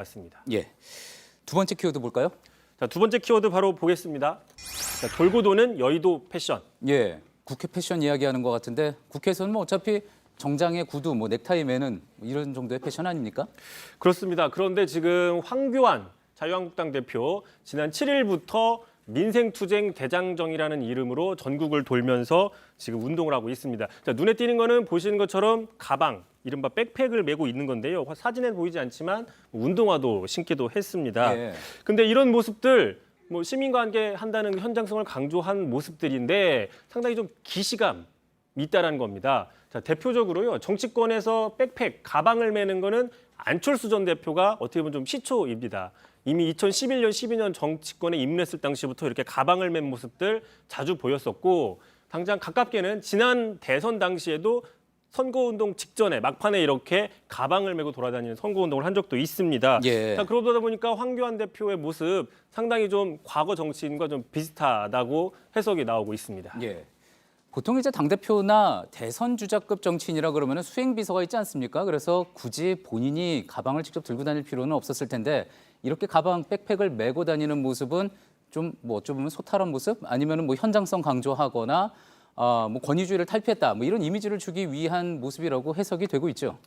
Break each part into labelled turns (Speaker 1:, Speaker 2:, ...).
Speaker 1: 맞습니다.
Speaker 2: 예. 두 번째 키워드 볼까요?
Speaker 1: 자, 두 번째 키워드 바로 보겠습니다. 자, 돌고 도는 여의도 패션.
Speaker 2: 예. 국회 패션 이야기하는 것 같은데 국회에서는 뭐 어차피 정장에 구두, 뭐 넥타이 매는 이런 정도의 패션 아닙니까?
Speaker 1: 그렇습니다. 그런데 지금 황교안 자유한국당 대표 지난 7일부터 민생투쟁 대장정이라는 이름으로 전국을 돌면서 지금 운동을 하고 있습니다. 자, 눈에 띄는 거는 보시는 것처럼 가방, 이른바 백팩을 메고 있는 건데요. 사진엔 보이지 않지만 운동화도 신기도 했습니다.
Speaker 2: 예.
Speaker 1: 근데 이런 모습들 뭐 시민과 함께 한다는 현장성을 강조한 모습들인데 상당히 좀 기시감 있다라는 겁니다. 자, 대표적으로요. 정치권에서 백팩, 가방을 메는 거는 안철수 전 대표가 어떻게 보면 좀 시초입니다. 이미 2011년, 12년 정치권에 입문했을 당시부터 이렇게 가방을 맨 모습들 자주 보였었고 당장 가깝게는 지난 대선 당시에도 선거운동 직전에 막판에 이렇게 가방을 메고 돌아다니는 선거운동을 한 적도 있습니다.
Speaker 2: 예.
Speaker 1: 자, 그러다 보니까 황교안 대표의 모습 상당히 좀 과거 정치인과 좀 비슷하다고 해석이 나오고 있습니다.
Speaker 2: 예. 보통 이제 당대표나 대선 주자급 정치인이라 그러면 수행 비서가 있지 않습니까? 그래서 굳이 본인이 가방을 직접 들고 다닐 필요는 없었을 텐데 이렇게 가방, 백팩을 메고 다니는 모습은 좀 뭐 어쩌면 소탈한 모습 아니면 뭐 현장성 강조하거나 뭐 권위주의를 탈피했다 뭐 이런 이미지를 주기 위한 모습이라고 해석이 되고 있죠.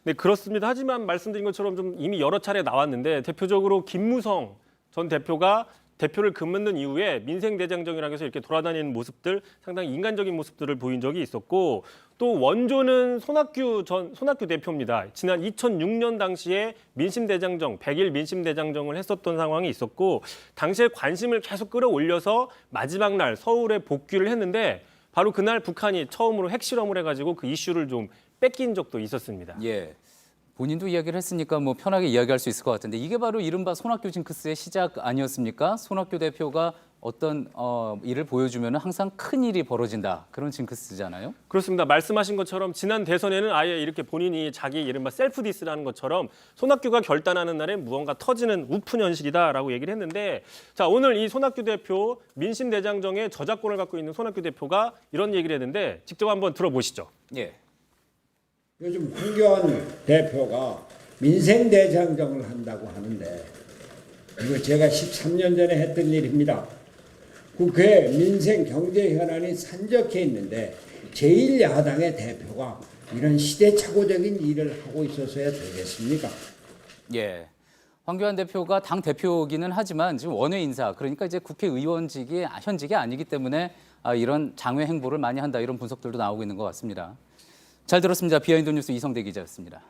Speaker 1: 네, 그렇습니다. 하지만 말씀드린 것처럼 좀 이미 여러 차례 나왔는데 대표적으로 김무성 전 대표가 대표를 그만둔 이후에 민생대장정이라고 해서 이렇게 돌아다니는 모습들 상당히 인간적인 모습들을 보인 적이 있었고 또 원조는 손학규 대표입니다. 지난 2006년 당시에 민심대장정, 100일 민심대장정을 했었던 상황이 있었고 당시에 관심을 계속 끌어올려서 마지막 날 서울에 복귀를 했는데 바로 그날 북한이 처음으로 핵실험을 해가지고 그 이슈를 좀 뺏긴 적도 있었습니다.
Speaker 2: 예. 본인도 이야기를 했으니까 뭐 편하게 이야기할 수 있을 것 같은데 이게 바로 이른바 손학규 징크스의 시작 아니었습니까? 손학규 대표가 어떤 일을 보여주면 항상 큰 일이 벌어진다. 그런 징크스잖아요.
Speaker 1: 그렇습니다. 말씀하신 것처럼 지난 대선에는 아예 이렇게 본인이 자기 이른바 셀프 디스라는 것처럼 손학규가 결단하는 날에 무언가 터지는 우픈 현실이다라고 얘기를 했는데 자, 오늘 이 손학규 대표 민심대장정의 저작권을 갖고 있는 손학규 대표가 이런 얘기를 했는데 직접 한번 들어보시죠.
Speaker 2: 예.
Speaker 3: 요즘 황교안 대표가 민생대장정을 한다고 하는데 이거 제가 13년 전에 했던 일입니다. 국회 민생 경제 현안이 산적해 있는데 제1야당의 대표가 이런 시대착오적인 일을 하고 있어서야 되겠습니까?
Speaker 2: 예. 황교안 대표가 당 대표기는 하지만 지금 원외 인사 그러니까 이제 국회의원직이 현직이 아니기 때문에 이런 장외 행보를 많이 한다 이런 분석들도 나오고 있는 것 같습니다. 잘 들었습니다. 비하인드 뉴스 이성대 기자였습니다.